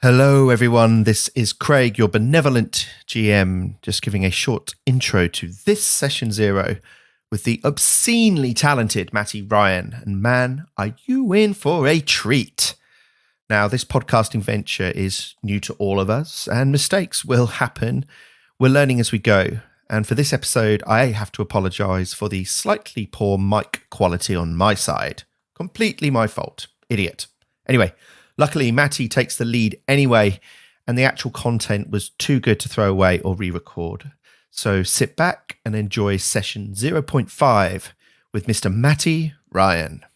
Hello, everyone. This is Craig, your benevolent GM, just giving a short intro to this Session Zero with the obscenely talented Matti Ryan. And man, are you in for a treat. Now, this podcasting venture is new to all of us, and mistakes will happen. We're learning as we go. And for this episode, I have to apologise for the slightly poor mic quality on my side. Completely my fault. Idiot. Anyway, luckily, Matti takes the lead anyway, and the actual content was too good to throw away or re-record. So sit back and enjoy session 0.5 with Mr. Matti Ryan.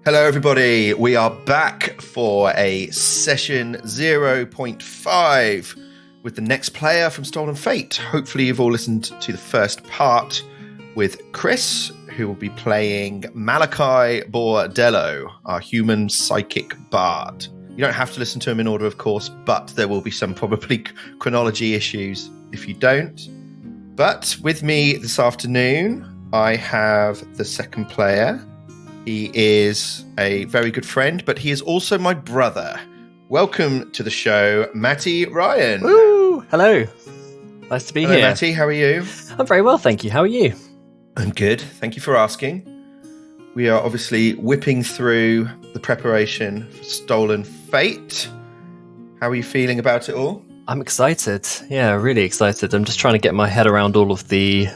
Hello, everybody. We are back for a session 0.5 with the next player from Stolen Fate. Hopefully, you've all listened to the first part with Chris, who will be playing Malachi Bordello, our human psychic bard. You don't have to listen to him in order, of course, but there will be some probably chronology issues if you don't. But with me this afternoon, I have the second player. He is a very good friend, but he is also my brother. Welcome to the show, Matti Ryan. Woo! Hello. Nice to be here. Matti, how are you? I'm very well, thank you. How are you? I'm good. Thank you for asking. We are obviously whipping through the preparation for Stolen Fate. How are you feeling about it all? I'm excited. Yeah, really excited. I'm just trying to get my head around all of the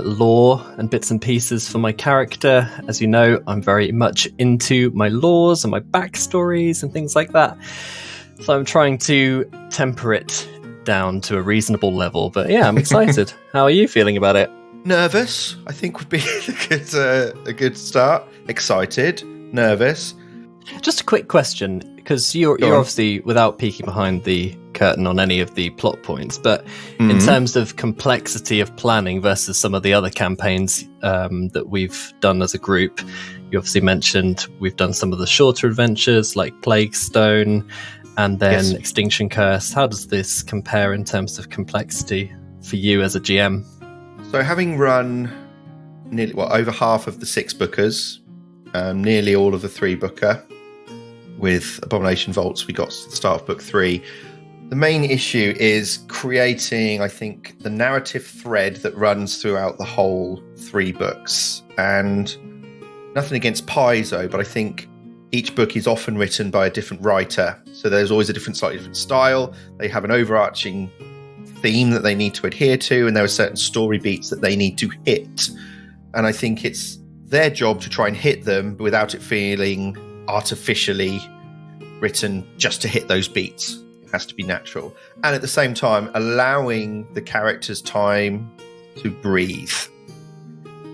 lore and bits and pieces for my character. As you know, I'm very much into my lores and my backstories and things like that. So I'm trying to temper it down to a reasonable level. But yeah, I'm excited. How are you feeling about it? Nervous, I think, would be a good start. Excited, nervous. Just a quick question, because you're obviously, without peeking behind the curtain on any of the plot points, but in terms of complexity of planning versus some of the other campaigns that we've done as a group, you obviously mentioned we've done some of the shorter adventures like Plague Stone and then Extinction Curse. How does this compare in terms of complexity for you as a GM? So having run nearly over half of the 6 bookers, nearly all of the 3 booker, with Abomination Vaults we got to the start of book 3, the main issue is creating, I think, the narrative thread that runs throughout the whole 3 books. And nothing against Paizo, but I think each book is often written by a different writer. So there's always a slightly different style. They have an overarching theme that they need to adhere to, and there are certain story beats that they need to hit. And I think it's their job to try and hit them without it feeling artificially written just to hit those beats. It has to be natural. And at the same time, allowing the characters time to breathe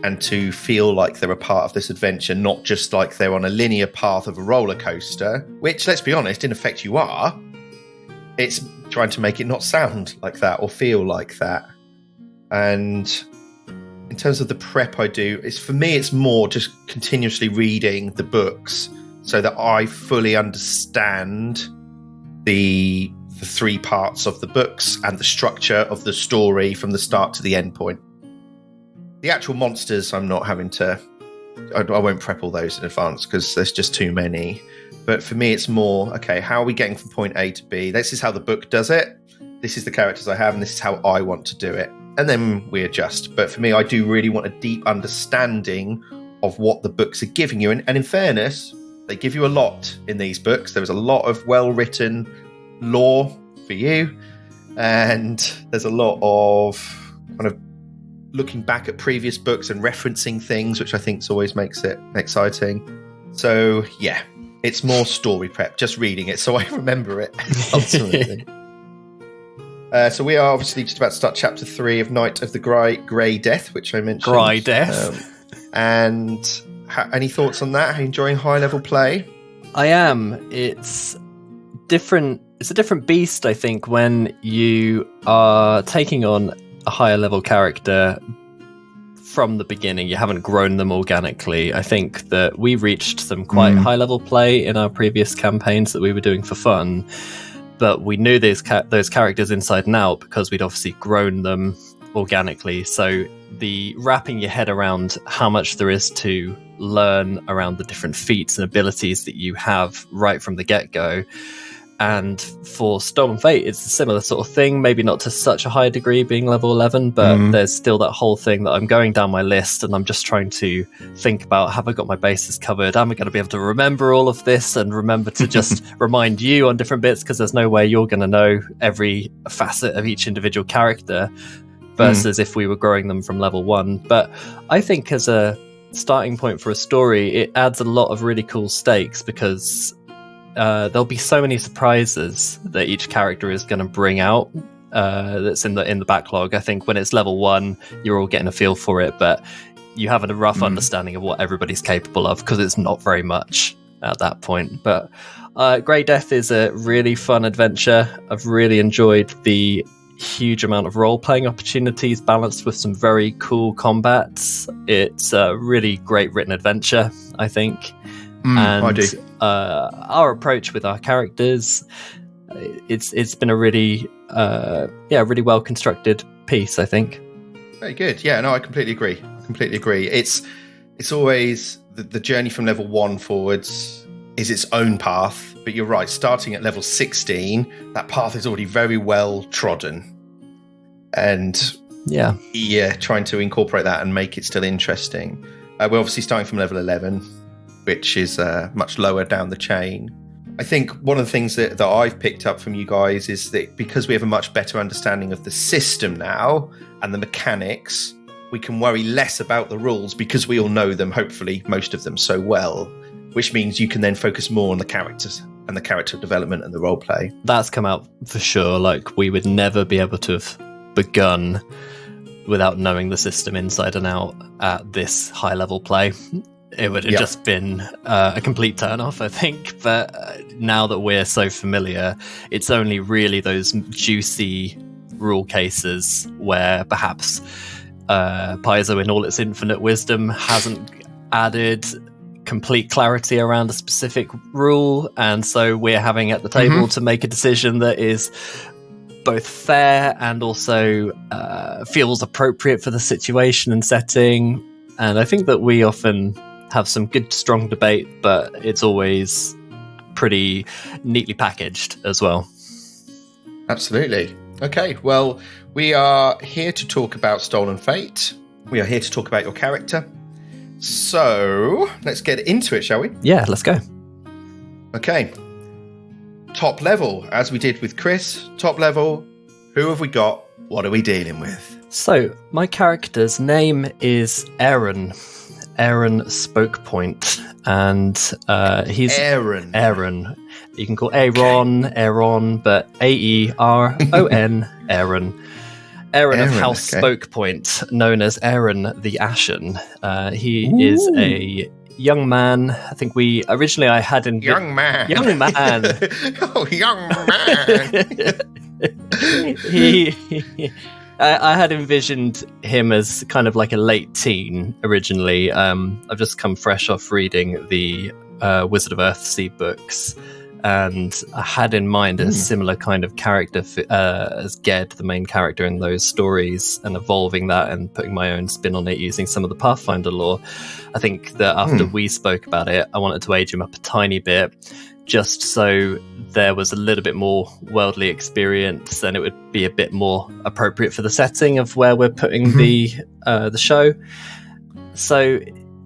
and to feel like they're a part of this adventure, not just like they're on a linear path of a roller coaster, which, let's be honest, in effect you are. It's trying to make it not sound like that or feel like that. And in terms of the prep I do, for me it's more just continuously reading the books so that I fully understand the 3 parts of the books and the structure of the story from the start to the end point. The actual monsters, I'm not having to... I won't prep all those in advance because there's just too many. But for me, it's more, okay, how are we getting from point A to B? This is how the book does it. This is the characters I have, and this is how I want to do it. And then we adjust. But for me, I do really want a deep understanding of what the books are giving you. And in fairness, they give you a lot in these books. There was a lot of well-written lore for you. And there's a lot of kind of looking back at previous books and referencing things, which I think always makes it exciting. So, yeah. It's more story prep, just reading it, so I remember it, ultimately. So we are obviously just about to start chapter 3 of Night of the Grey Death, which I mentioned. Grey Death. And any thoughts on that? Are you enjoying high-level play? I am. It's different. It's a different beast, I think, when you are taking on a higher-level character from the beginning. You haven't grown them organically. I think that we reached some quite high-level play in our previous campaigns that we were doing for fun, but we knew those characters inside and out because we'd obviously grown them organically. So the wrapping your head around how much there is to learn around the different feats and abilities that you have right from the get-go And for Stolen Fate, it's a similar sort of thing, maybe not to such a high degree being level 11, but there's still that whole thing that I'm going down my list and I'm just trying to think about, have I got my bases covered? Am I going to be able to remember all of this and remember to just remind you on different bits? Because there's no way you're going to know every facet of each individual character versus if we were growing them from level 1. But I think as a starting point for a story, it adds a lot of really cool stakes because there'll be so many surprises that each character is going to bring out that's in the backlog. I think when it's level 1, you're all getting a feel for it, but you have a rough understanding of what everybody's capable of because it's not very much at that point. But Grey Death is a really fun adventure. I've really enjoyed the huge amount of role-playing opportunities balanced with some very cool combats. It's a really great written adventure, I think. And I do. Our approach with our characters, it's been a really really well constructed piece, I think. Very good. Yeah, no, I completely agree. It's always the journey from level 1 forwards is its own path, but you're right, starting at level 16, that path is already very well trodden. And trying to incorporate that and make it still interesting. We're obviously starting from level 11, which is much lower down the chain. I think one of the things that I've picked up from you guys is that because we have a much better understanding of the system now and the mechanics, we can worry less about the rules because we all know them, hopefully most of them, so well, which means you can then focus more on the characters and the character development and the role play. That's come out for sure. Like, we would never be able to have begun without knowing the system inside and out at this high level play. It would have just been a complete turn-off, I think. But now that we're so familiar, it's only really those juicy rule cases where perhaps Paizo, in all its infinite wisdom, hasn't added complete clarity around a specific rule. And so we're having at the table to make a decision that is both fair and also feels appropriate for the situation and setting. And I think that we often have some good, strong debate, but it's always pretty neatly packaged as well. Absolutely. Okay, well, we are here to talk about Stolen Fate. We are here to talk about your character. So, let's get into it, shall we? Yeah, let's go. Okay. Top level, as we did with Chris. Top level, who have we got? What are we dealing with? So, my character's name is Aeron Spokepoint, and he's Aeron. You can call Aeron, but Aeron. Aeron of House Spokepoint, known as Aeron the Ashen. He is a young man. I think I had in young man. Oh, young man. I had envisioned him as kind of like a late teen originally. I've just come fresh off reading the Wizard of Earthsea books, and I had in mind a similar kind of character as Ged, the main character in those stories, and evolving that and putting my own spin on it using some of the Pathfinder lore. I think that after we spoke about it, I wanted to age him up a tiny bit, just so there was a little bit more worldly experience and it would be a bit more appropriate for the setting of where we're putting the show. So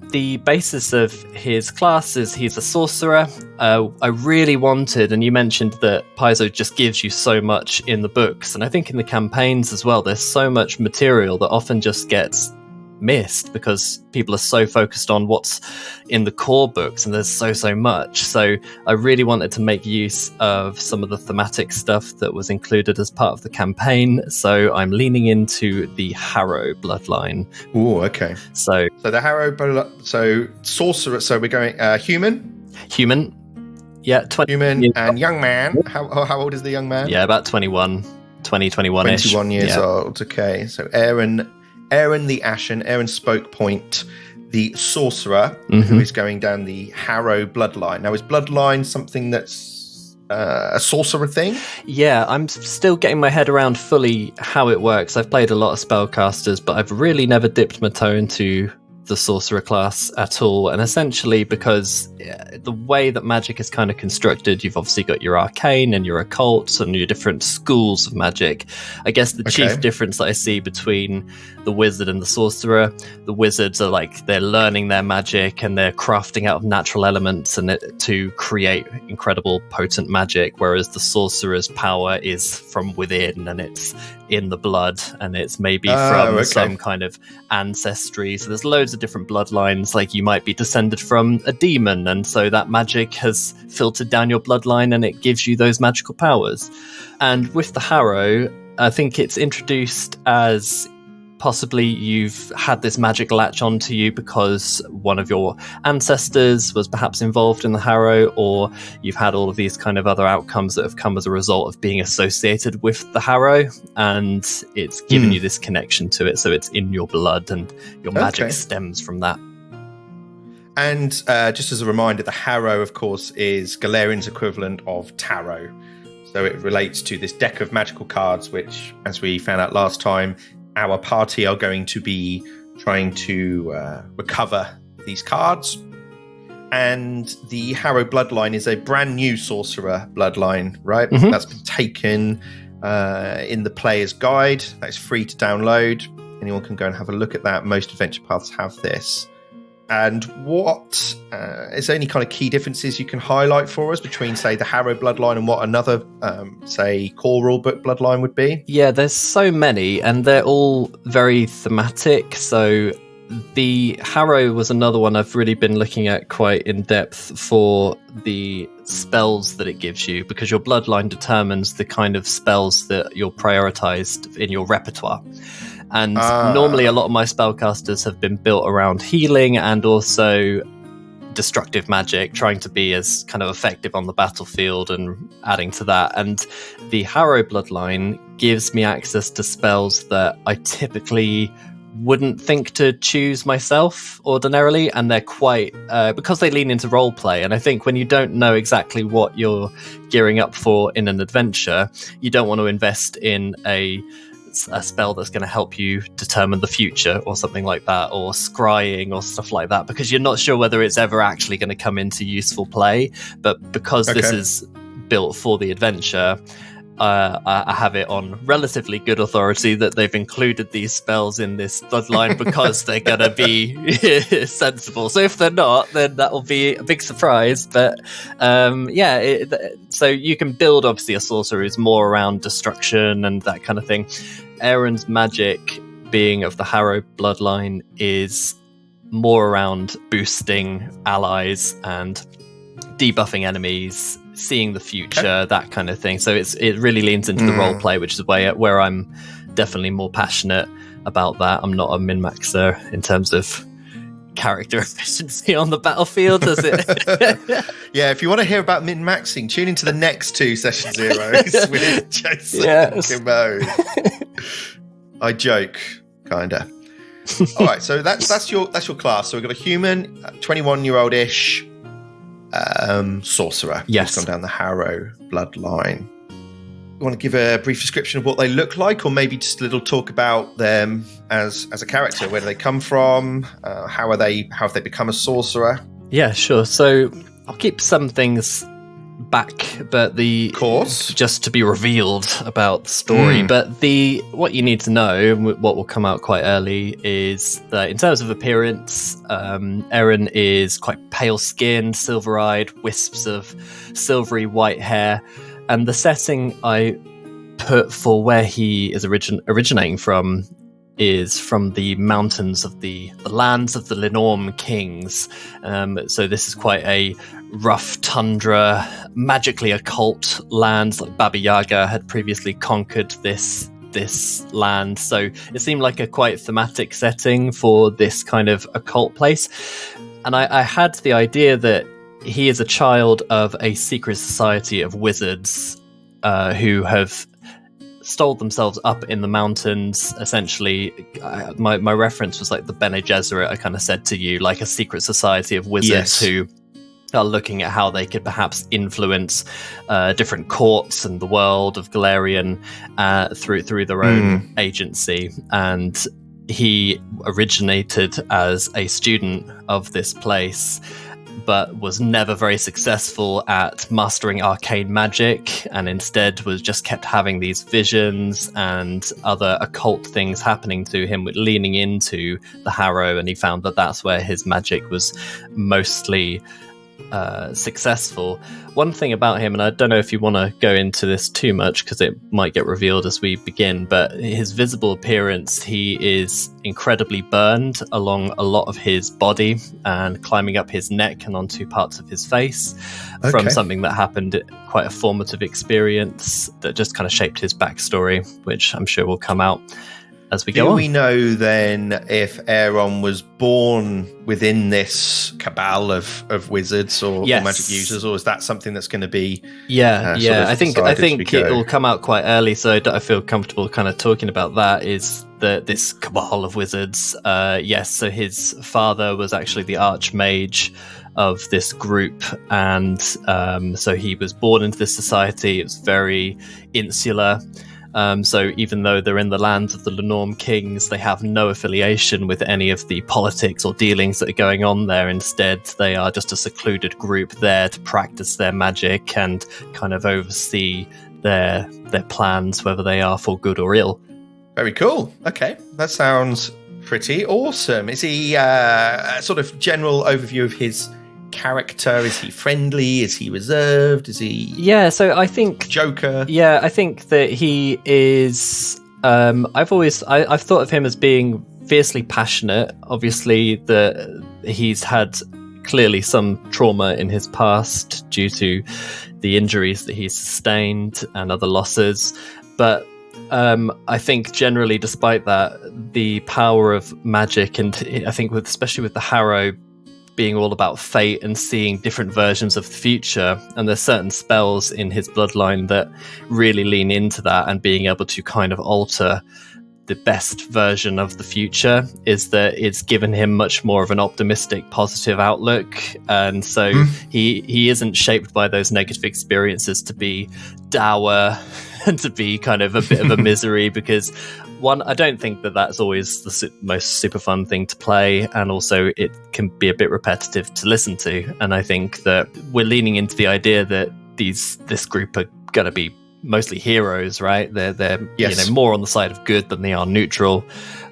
the basis of his class is he's a sorcerer. I really wanted, and you mentioned that Paizo just gives you so much in the books, and I think in the campaigns as well, there's so much material that often just gets missed because people are so focused on what's in the core books, and there's so much. So I really wanted to make use of some of the thematic stuff that was included as part of the campaign. So I'm leaning into the Harrow bloodline. Oh, okay. So the Harrow, so sorcerer. So we're going human. Yeah, 20 human and young man. How old is the young man? Yeah, about 21-ish. 21 years old. Okay, so Aeron the Ashen, Aeron Spokepoint, the sorcerer, who is going down the Harrow bloodline. Now, is bloodline something that's a sorcerer thing? Yeah, I'm still getting my head around fully how it works. I've played a lot of spellcasters, but I've really never dipped my toe into the sorcerer class at all, and essentially because the way that magic is kind of constructed, you've obviously got your arcane and your occult and your different schools of magic. I guess the chief difference that I see between the wizard and the sorcerer, the wizards are like they're learning their magic and they're crafting out of natural elements and to create incredible potent magic, whereas the sorcerer's power is from within and it's in the blood and it's maybe from some kind of ancestry. So there's loads of different bloodlines, like you might be descended from a demon and so that magic has filtered down your bloodline and it gives you those magical powers. And with the Harrow, I think it's introduced as possibly you've had this magic latch onto you because one of your ancestors was perhaps involved in the Harrow, or you've had all of these kind of other outcomes that have come as a result of being associated with the Harrow, and it's given you this connection to it, so it's in your blood and your magic stems from that. And just as a reminder, the Harrow, of course, is Galarian's equivalent of tarot. So it relates to this deck of magical cards, which, as we found out last time, our party are going to be trying to recover these cards. And the Harrow bloodline is a brand new sorcerer bloodline, right? Mm-hmm. That's been taken in the player's guide. That's free to download. Anyone can go and have a look at that. Most adventure paths have this. And what is there any kind of key differences you can highlight for us between, say, the Harrow bloodline and what another, say, core rulebook bloodline would be? Yeah, there's so many, and they're all very thematic. So the Harrow was another one I've really been looking at quite in depth for the spells that it gives you, because your bloodline determines the kind of spells that you're prioritized in your repertoire. And normally a lot of my spellcasters have been built around healing and also destructive magic, trying to be as kind of effective on the battlefield and adding to that. And the Harrow bloodline gives me access to spells that I typically wouldn't think to choose myself ordinarily, and they're quite because they lean into role play. And I think when you don't know exactly what you're gearing up for in an adventure, you don't want to invest in a spell that's going to help you determine the future or something like that, or scrying or stuff like that, because you're not sure whether it's ever actually going to come into useful play. But because this is built for the adventure, I have it on relatively good authority that they've included these spells in this bloodline because they're going to be sensible. So if they're not, then that will be a big surprise. But so you can build, obviously, a sorcerer who's more around destruction and that kind of thing. Aeron's magic, being of the Harrow bloodline, is more around boosting allies and debuffing enemies, seeing the future, that kind of thing. So it really leans into the role play, which is where I'm definitely more passionate about that. I'm not a min-maxer in terms of character efficiency on the battlefield, is it? Yeah, if you want to hear about min-maxing, tune into the next two Session Zeros with Jason and Kimbo. I joke, kinda. All right, so that's your class. So we've got a human, 21-year-old-ish sorcerer. Yes, gone down the Harrow bloodline. You want to give a brief description of what they look like, or maybe just a little talk about them as a character? Where do they come from? How have they become a sorcerer? Yeah, sure. So I'll keep some things back, but just to be revealed about the story. But what you need to know, what will come out quite early, is that in terms of appearance, Aeron is quite pale-skinned, silver-eyed, wisps of silvery white hair, and the setting I put for where he is originating from is from the mountains of the lands of the Lenorm kings. So this is quite a rough tundra, magically occult lands. Like Baba Yaga had previously conquered this land, so it seemed like a quite thematic setting for this kind of occult place. And I had the idea that he is a child of a secret society of wizards who have stole themselves up in the mountains. Essentially, my reference was like the Bene Gesserit I kind of said to you, like a secret society of wizards who are looking at how they could perhaps influence different courts and the world of Galarian through their own agency. And he originated as a student of this place, but was never very successful at mastering arcane magic, and instead was just kept having these visions and other occult things happening to him, with leaning into the Harrow, and he found that that's where his magic was mostly successful. One thing about him, and I don't know if you want to go into this too much because it might get revealed as we begin, but his visible appearance, he is incredibly burned along a lot of his body and climbing up his neck and onto parts of his face from something that happened, quite a formative experience that just kind of shaped his backstory, which I'm sure will come out as we go on. Do we know then if Aeron was born within this cabal of wizards or magic users, or is that something that's going to be? I think it will come out quite early, so I feel comfortable kind of talking about that. Is this cabal of wizards? So his father was actually the archmage of this group, and so he was born into this society. It was very insular. So even though they're in the lands of the Lenorm kings, they have no affiliation with any of the politics or dealings that are going on there. Instead, they are just a secluded group there to practice their magic and kind of oversee their plans, whether they are for good or ill. Very cool. Okay, that sounds pretty awesome. Is he a sort of general overview of his character? Is he friendly? Is he reserved? Is he so I think Joker? I think that he is I've thought of him as being fiercely passionate. Obviously that he's had clearly some trauma in his past due to the injuries that he's sustained and other losses, but I think generally despite that, the power of magic, and I think especially with the Harrow being all about fate and seeing different versions of the future, and there's certain spells in his bloodline that really lean into that, and being able to kind of alter the best version of the future, is that it's given him much more of an optimistic, positive outlook. And so he isn't shaped by those negative experiences to be dour and to be kind of a bit of a misery, because one, I don't think that that's always the most super fun thing to play, and also it can be a bit repetitive to listen to. And I think that we're leaning into the idea that this group are going to be mostly heroes, right? They're more on the side of good than they are neutral,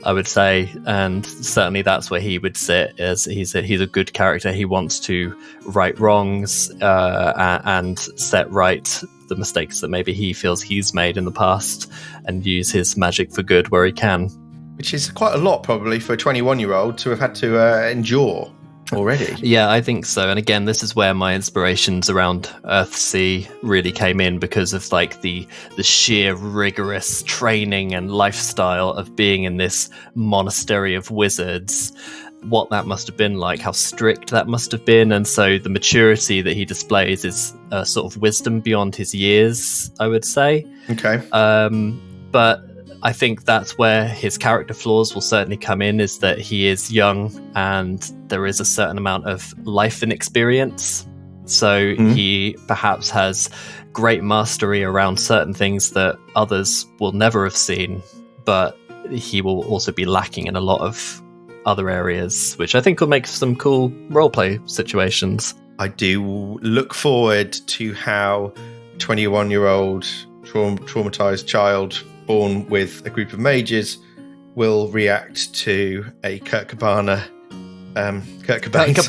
I would say. And certainly that's where he would sit, as he's a good character. He wants to right wrongs and set right the mistakes that maybe he feels he's made in the past, and use his magic for good where he can. Which is quite a lot probably for a 21-year-old to have had to endure already. Yeah, I think so. And again, this is where my inspirations around Earthsea really came in, because of like the sheer rigorous training and lifestyle of being in this monastery of wizards, what that must have been like, how strict that must have been. And so the maturity that he displays is a sort of wisdom beyond his years, I would say. Okay. But I think that's where his character flaws will certainly come in, is that he is young and there is a certain amount of life inexperience. So he perhaps has great mastery around certain things that others will never have seen, but he will also be lacking in a lot of other areas, which I think will make some cool roleplay situations. I do look forward to how 21-year-old traumatized child born with a group of mages will react to a Kurt Cobain. Kurt Cobain. Kurt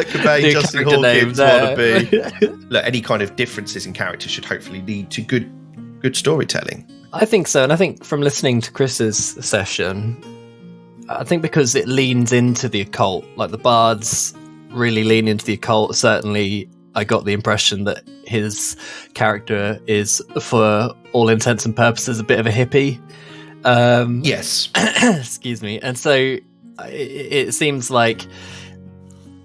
Cobain, Justin Hawkins wannabe. Look, any kind of differences in character should hopefully lead to good storytelling. I think so, and I think from listening to Chris's session, I think because it leans into the occult, like the bards really lean into the occult. Certainly, I got the impression that his character is, for all intents and purposes, a bit of a hippie. Yes. Excuse me. And so it seems like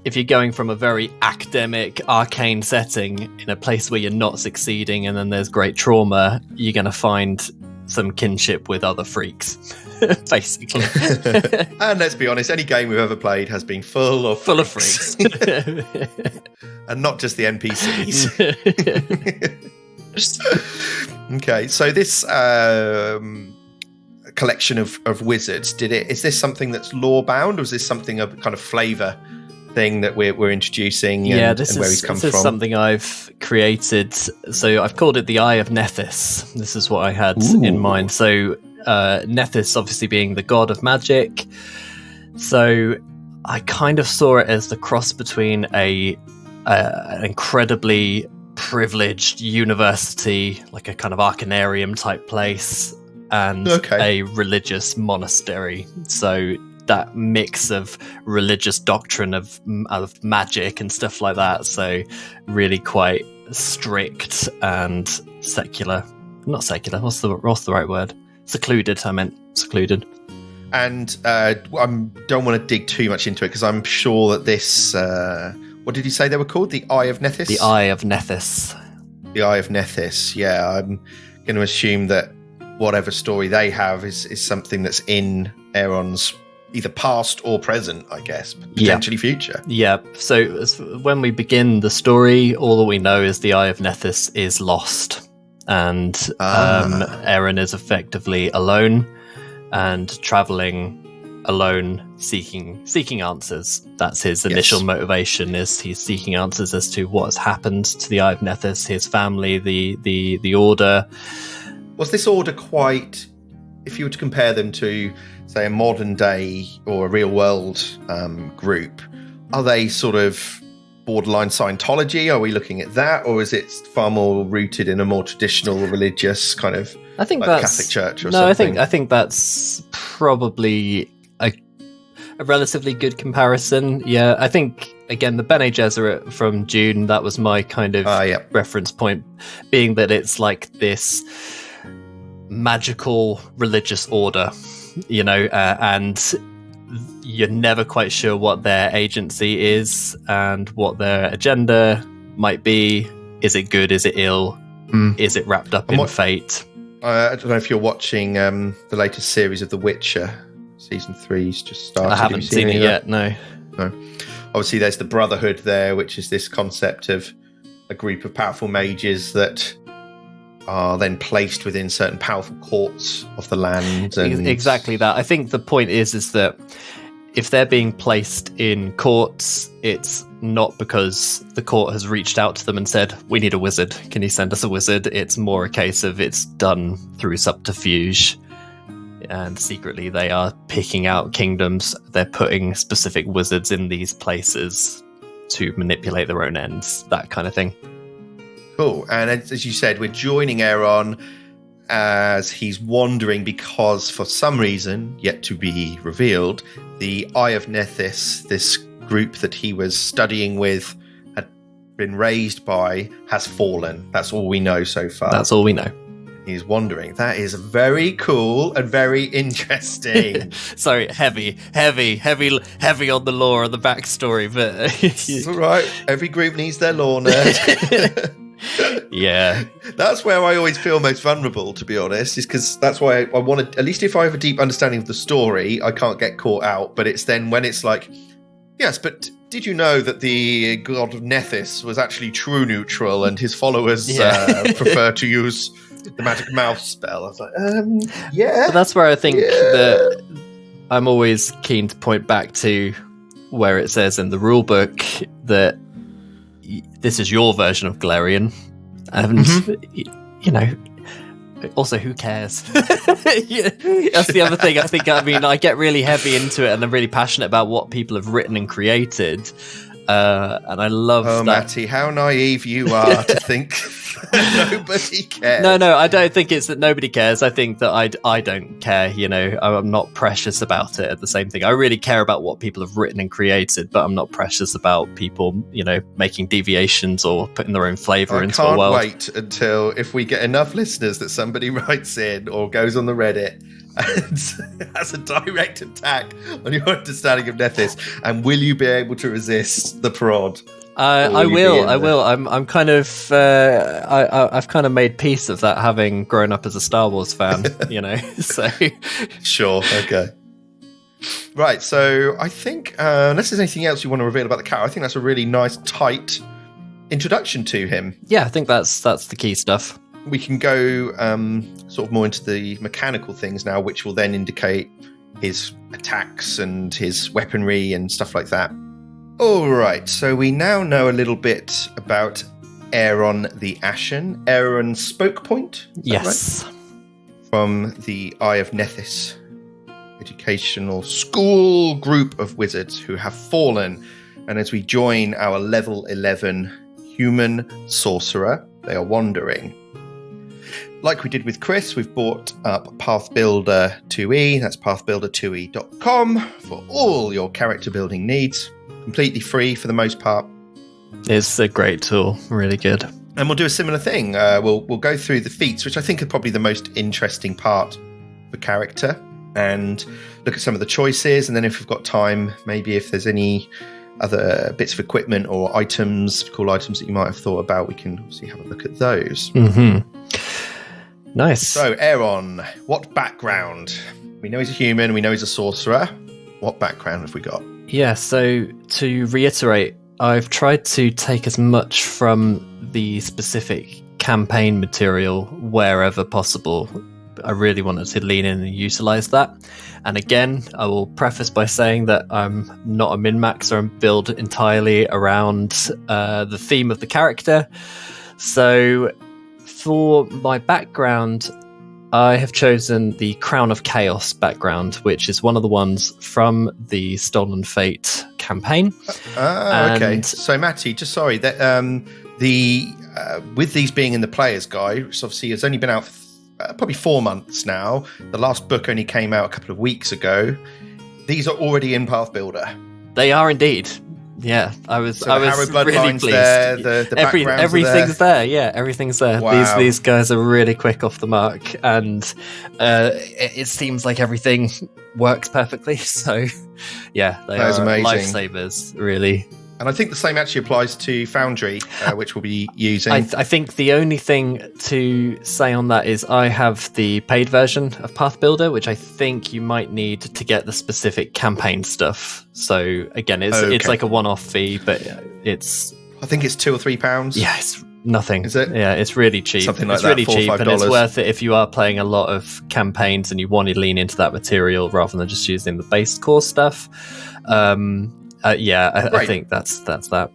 if you're going from a very academic, arcane setting in a place where you're not succeeding and then there's great trauma, you're going to find some kinship with other freaks, basically. And let's be honest, any game we've ever played has been full of freaks. And not just the NPCs. Okay, so this collection of wizards, is this something that's lore bound, or is this something of kind of flavour thing that we're introducing? And where he's come this is from? something I've created. So I've called it the Eye of Nethys. This is what I had in mind. So Nethys obviously being the god of magic. So I kind of saw it as the cross between an incredibly privileged university, like a kind of Arcanarium type place, and a religious monastery. So that mix of religious doctrine of magic and stuff like that. So really quite strict and secular. Not secular. What's the right word? Secluded. I meant secluded. And I don't want to dig too much into it because I'm sure that this. What did you say they were called? The Eye of Nethys? The Eye of Nethys. The Eye of Nethys. Yeah, I'm going to assume that whatever story they have is something that's in Aeron's either past or present, I guess, potentially future. Yeah. So when we begin the story, all that we know is the Eye of Nethys is lost, and Aeron is effectively alone and traveling alone, seeking answers. That's his initial motivation. Is he's seeking answers as to what has happened to the Eye of Nethys, his family, the order. Was this order quite? If you were to compare them to, say, a modern day or a real world group, are they sort of borderline Scientology? Are we looking at that, or is it far more rooted in a more traditional religious kind of? I think like that's Catholic Church or something. I think that's probably a relatively good comparison. Yeah, I think again the Bene Gesserit from Dune, that was my kind of reference point, being that it's like this magical religious order, and you're never quite sure what their agency is and what their agenda might be. Is it good? Is it ill? Is it wrapped up in fate? I don't know if you're watching the latest series of The Witcher. Season 3's just started. I haven't seen it yet, no. Obviously, there's the Brotherhood there, which is this concept of a group of powerful mages that are then placed within certain powerful courts of the land. And exactly that. I think the point is that if they're being placed in courts, it's not because the court has reached out to them and said, we need a wizard, can you send us a wizard? It's more a case of it's done through subterfuge, and secretly they are picking out kingdoms. They're putting specific wizards in these places to manipulate their own ends, that kind of thing. Cool. And as you said, we're joining Aeron as he's wandering because, for some reason, yet to be revealed, the Eye of Nethys, this group that he was studying with, had been raised by, has fallen. That's all we know so far. That's all we know. He's wandering. That is very cool and very interesting. Sorry, heavy on the lore and the backstory, but it's all right. Every group needs their lore nerd. Yeah, that's where I always feel most vulnerable, to be honest, is because that's why I want to, at least if I have a deep understanding of the story, I can't get caught out. But it's then when it's like, yes, but did you know that the god of Nethys was actually true neutral and his followers prefer to use the magic mouth spell? I was like, yeah. But that's where I think that I'm always keen to point back to where it says in the rulebook that this is your version of Galarian, and also who cares? That's the other thing. I get really heavy into it, and I'm really passionate about what people have written and created, and I love that. Matti, how naive you are to think nobody cares. No, I don't think it's that nobody cares. I think that I don't care. I'm not precious about it. At the same thing, I really care about what people have written and created, but I'm not precious about people, making deviations or putting their own flavour into a world. I can't wait until if we get enough listeners that somebody writes in or goes on the Reddit and has a direct attack on your understanding of Nethys, and will you be able to resist the prod? I will. I'm kind of. I've kind of made peace of that, having grown up as a Star Wars fan. So. Sure. Okay. Right. So I think, unless there's anything else you want to reveal about the character, I think that's a really nice, tight introduction to him. Yeah, I think that's the key stuff. we can go sort of more into the mechanical things now, which will then indicate his attacks and his weaponry and stuff like that. All right, so we now know a little bit about Aeron the Ashen. Aeron Spokepoint? Yes. Right? From the Eye of Nethys educational school group of wizards who have fallen. And as we join our level 11 human sorcerer, they are wandering. Like we did with Chris, we've brought up Path Builder 2e. That's pathbuilder2e.com for all your character building needs. Completely free for the most part. It's a great tool. Really good. And we'll do a similar thing. We'll go through the feats, which I think are probably the most interesting part of a character, and look at some of the choices. And then if we've got time, maybe if there's any other bits of equipment or items, cool items that you might have thought about, we can obviously have a look at those. Mm-hmm. Nice. So, Aeron, what background? We know he's a human, we know he's a sorcerer. What background have we got? Yeah, so to reiterate, I've tried to take as much from the specific campaign material wherever possible. I really wanted to lean in and utilize that. And again, I will preface by saying that I'm not a min-maxer and build entirely around the theme of the character. So for my background, I have chosen the Crown of Chaos background, which is one of the ones from the Stolen Fate campaign. Okay. So, Matti, just sorry that with these being in the player's guide, which obviously has only been out probably 4 months now. The last book only came out a couple of weeks ago. These are already in Path Builder. They are indeed. Yeah, I was really pleased. There, the everything's there. Yeah, everything's there. Wow. These guys are really quick off the mark, and it seems like everything works perfectly. So, yeah, they are amazing. Lifesavers, really. And I think the same actually applies to Foundry, which we'll be using. I think the only thing to say on that is I have the paid version of Path Builder, which I think you might need to get the specific campaign stuff. So again, it's like a one-off fee, but it's... I think it's £2 or £3. Yeah, it's nothing. Is it? Yeah, it's really cheap. Something like it's that, really $4 or cheap, $5. and it's worth it if you are playing a lot of campaigns and you want to lean into that material rather than just using the base core stuff. I think that's that.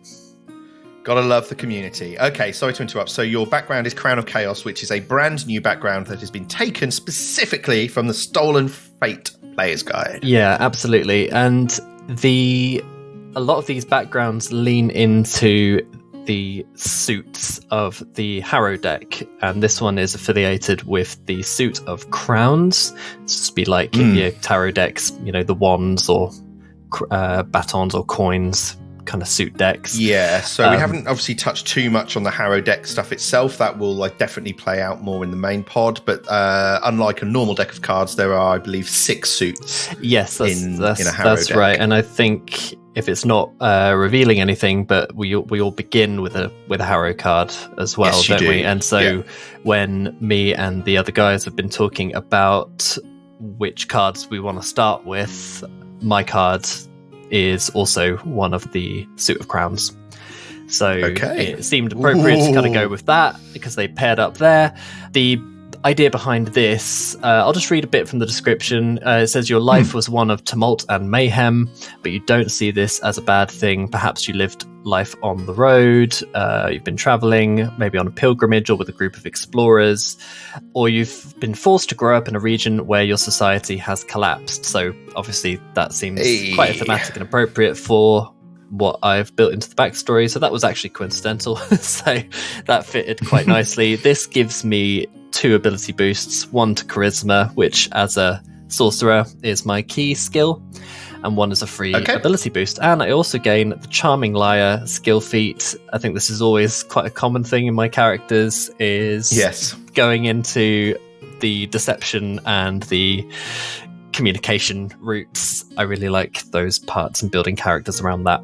Gotta love the community. Okay, sorry to interrupt. So your background is Crown of Chaos, which is a brand new background that has been taken specifically from the Stolen Fate Player's Guide. Yeah, absolutely. And a lot of these backgrounds lean into the suits of the Harrow deck, and this one is affiliated with the suit of crowns. It's to be like your tarot decks, the wands or batons or coins kind of suit decks. Yeah, so we haven't obviously touched too much on the Harrow deck stuff itself. That will definitely play out more in the main pod, but unlike a normal deck of cards, there are, I believe, 6 suits. Yes, in a Harrow that's deck. right. And I think if it's not revealing anything, but we all begin with a Harrow card as well, yes, don't do. we? And so when me and the other guys have been talking about which cards we want to start with, my card is also one of the suit of crowns. So it seemed appropriate to kind of go with that because they paired up there. The idea behind this, I'll just read a bit from the description. It says your life was one of tumult and mayhem, but you don't see this as a bad thing. Perhaps you lived life on the road, you've been traveling, maybe on a pilgrimage or with a group of explorers, or you've been forced to grow up in a region where your society has collapsed. So obviously that seems quite thematic and appropriate for what I've built into the backstory. So that was actually coincidental. So that fitted quite nicely. This gives me 2 ability boosts, 1 to charisma, which as a sorcerer is my key skill, and 1 is a free ability boost. And I also gain the Charming Liar skill feat. I think this is always quite a common thing in my characters, is going into the deception and the communication routes. I really like those parts and building characters around that.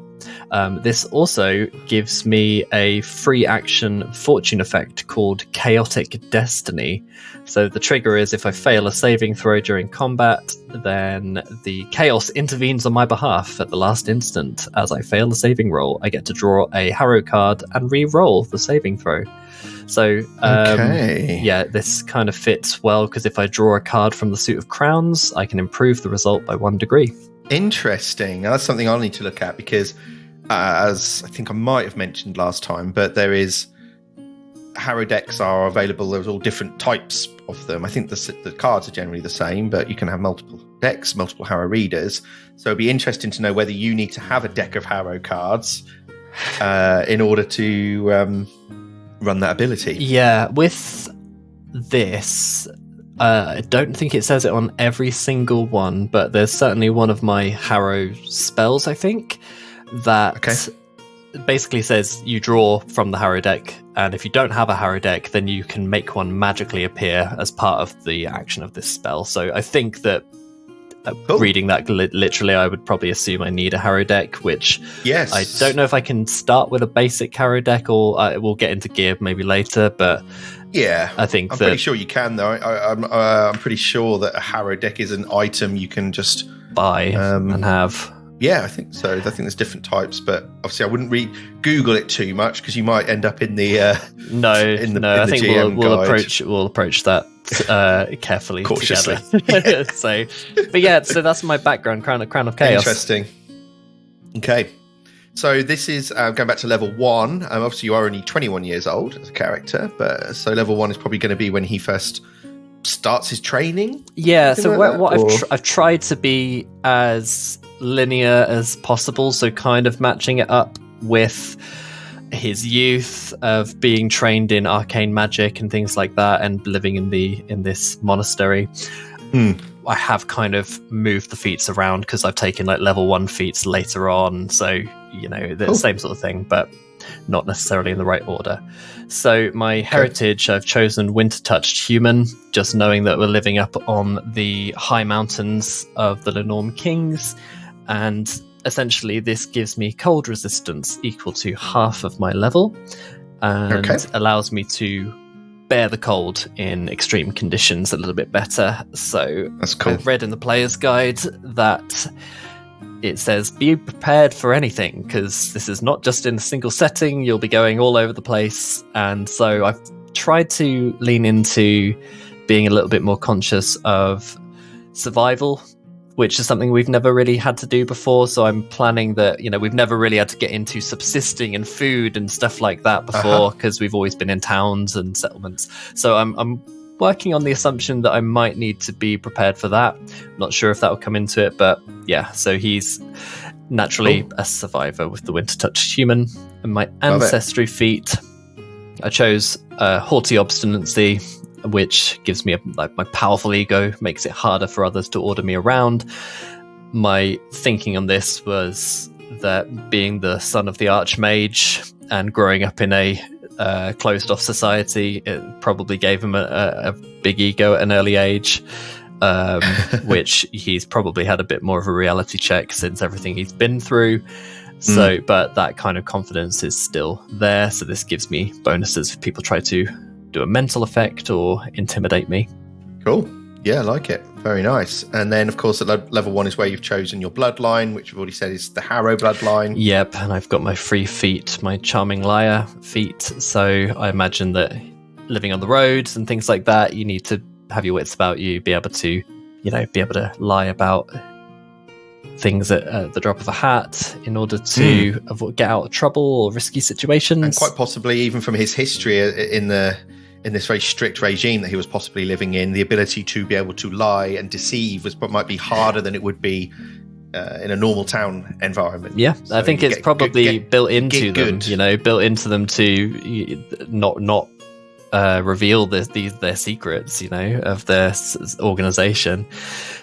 This also gives me a free action fortune effect called Chaotic Destiny. So the trigger is if I fail a saving throw during combat, then the chaos intervenes on my behalf at the last instant. As I fail the saving roll, I get to draw a Harrow card and re-roll the saving throw. So Okay. yeah, this kind of fits well because if I draw a card from the suit of crowns, I can improve the result by 1 degree. Interesting. Now, that's something I'll need to look at because, as I think I might have mentioned last time, but there is Harrow decks are available. There's all different types of them. I think the cards are generally the same, but you can have multiple decks, multiple Harrow readers. So it'd be interesting to know whether you need to have a deck of Harrow cards in order to run that ability. Yeah, with this, I don't think it says it on every single one, but there's certainly one of my Harrow spells, I think, that basically says you draw from the Harrow deck, and if you don't have a Harrow deck, then you can make one magically appear as part of the action of this spell. So I think that reading that literally, I would probably assume I need a Harrow deck, which I don't know if I can start with a basic Harrow deck or we'll get into gear maybe later, but yeah, I think I'm pretty sure you can though. I'm pretty sure that a Harrow deck is an item you can just buy and have. Yeah, I think so. I think there's different types, but obviously I wouldn't Google it too much because you might end up in the I think we'll approach that carefully, cautiously. Together. So that's my background, Crown of Chaos. Interesting. Okay, so this is going back to level 1. Obviously, you are only 21 years old as a character, but so level 1 is probably going to be when he first starts his training. Yeah. So I've tried to be as linear as possible, so kind of matching it up with his youth of being trained in arcane magic and things like that, and living in this monastery. I have kind of moved the feats around because I've taken like level 1 feats later on, so the same sort of thing, but not necessarily in the right order. So my heritage, I've chosen winter touched human, just knowing that we're living up on the high mountains of the Lenormand Kings, and essentially this gives me cold resistance equal to half of my level, and allows me to bear the cold in extreme conditions a little bit better. So that's cool. I've read in the player's guide that it says be prepared for anything, because this is not just in a single setting, you'll be going all over the place. And so I've tried to lean into being a little bit more conscious of survival, which is something we've never really had to do before. So I'm planning that, we've never really had to get into subsisting and food and stuff like that before, because we've always been in towns and settlements. So I'm working on the assumption that I might need to be prepared for that. Not sure if that will come into it, but yeah, so he's naturally a survivor with the winter touch human. And my ancestry feat, I chose haughty obstinacy, which gives me my powerful ego, makes it harder for others to order me around. My thinking on this was that being the son of the Archmage and growing up in a closed off society, it probably gave him a big ego at an early age, which he's probably had a bit more of a reality check since everything he's been through. So, but that kind of confidence is still there. So this gives me bonuses if people try to do a mental effect or intimidate me. Cool. Yeah, I like it. Very nice. And then, of course, at level 1 is where you've chosen your bloodline, which we've already said is the Harrow bloodline. Yep, and I've got my free feat, my Charming Liar feat. So I imagine that living on the roads and things like that, you need to have your wits about you, be able to lie about things at the drop of a hat in order to get out of trouble or risky situations. And quite possibly, even from his history in this very strict regime that he was possibly living in, the ability to be able to lie and deceive might be harder than it would be in a normal town environment. Yeah, so I think it's probably built into them, built into them to not reveal their secrets, of their organization.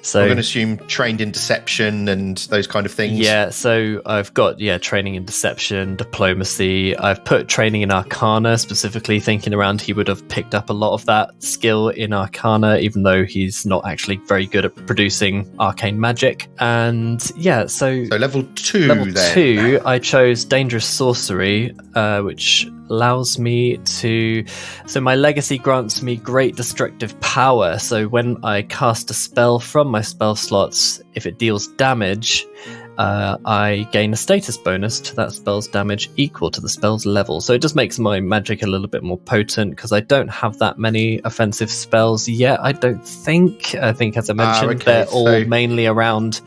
So I'm going to assume trained in deception and those kind of things. Yeah, so I've got training in deception, diplomacy. I've put training in Arcana, specifically thinking around he would have picked up a lot of that skill in Arcana, even though he's not actually very good at producing arcane magic. And so level 2 I chose dangerous sorcery, which allows me to... So my legacy grants me great destructive power. So when I cast a spell from my spell slots, if it deals damage I gain a status bonus to that spell's damage equal to the spell's level. So it just makes my magic a little bit more potent because I don't have that many offensive spells yet, I don't think. I think, as I mentioned, they're all mainly around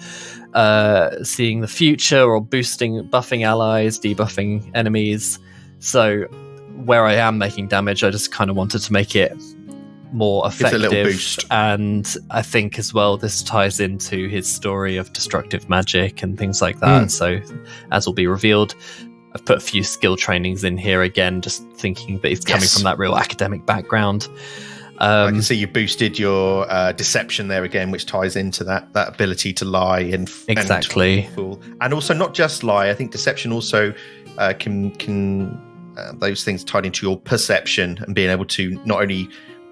seeing the future or buffing allies, debuffing enemies. So where I am making damage, I just kind of wanted to make it more effective. It's a little boost. And I think as well this ties into his story of destructive magic and things like that. So as will be revealed, I've put a few skill trainings in here again, just thinking that he's coming from that real academic background. I can see you boosted your deception there again, which ties into that ability to lie and exactly. And also not just lie. I think deception also can those things tied into your perception and being able to not only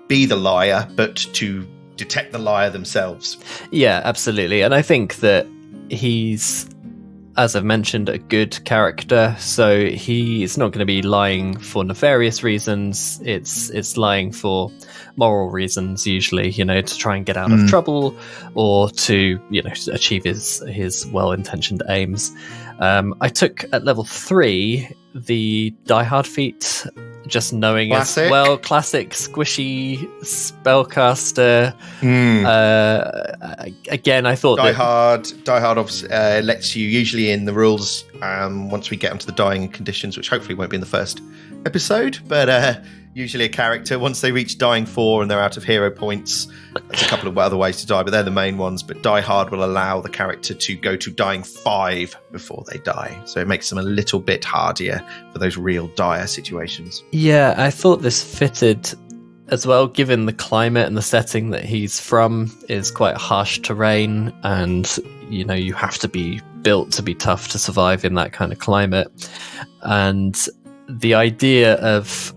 be the liar, but to detect the liar themselves. Yeah, absolutely. And I think that he's, as I've mentioned, a good character. So he's not going to be lying for nefarious reasons. It's lying for moral reasons, usually, to try and get out of trouble or to, achieve his well-intentioned aims. I took at level 3 the Die Hard feat, just knowing classic. As well, classic squishy spellcaster. Again, I thought Die Hard obviously lets you, usually in the rules, once we get onto the dying conditions, which hopefully won't be in the first episode, but usually a character, once they reach dying 4 and they're out of hero points, there's a couple of other ways to die, but they're the main ones. But Die Hard will allow the character to go to dying 5 before they die. So it makes them a little bit hardier for those real dire situations. Yeah, I thought this fitted as well, given the climate and the setting that he's from is quite harsh terrain, and you have to be built to be tough to survive in that kind of climate. And the idea of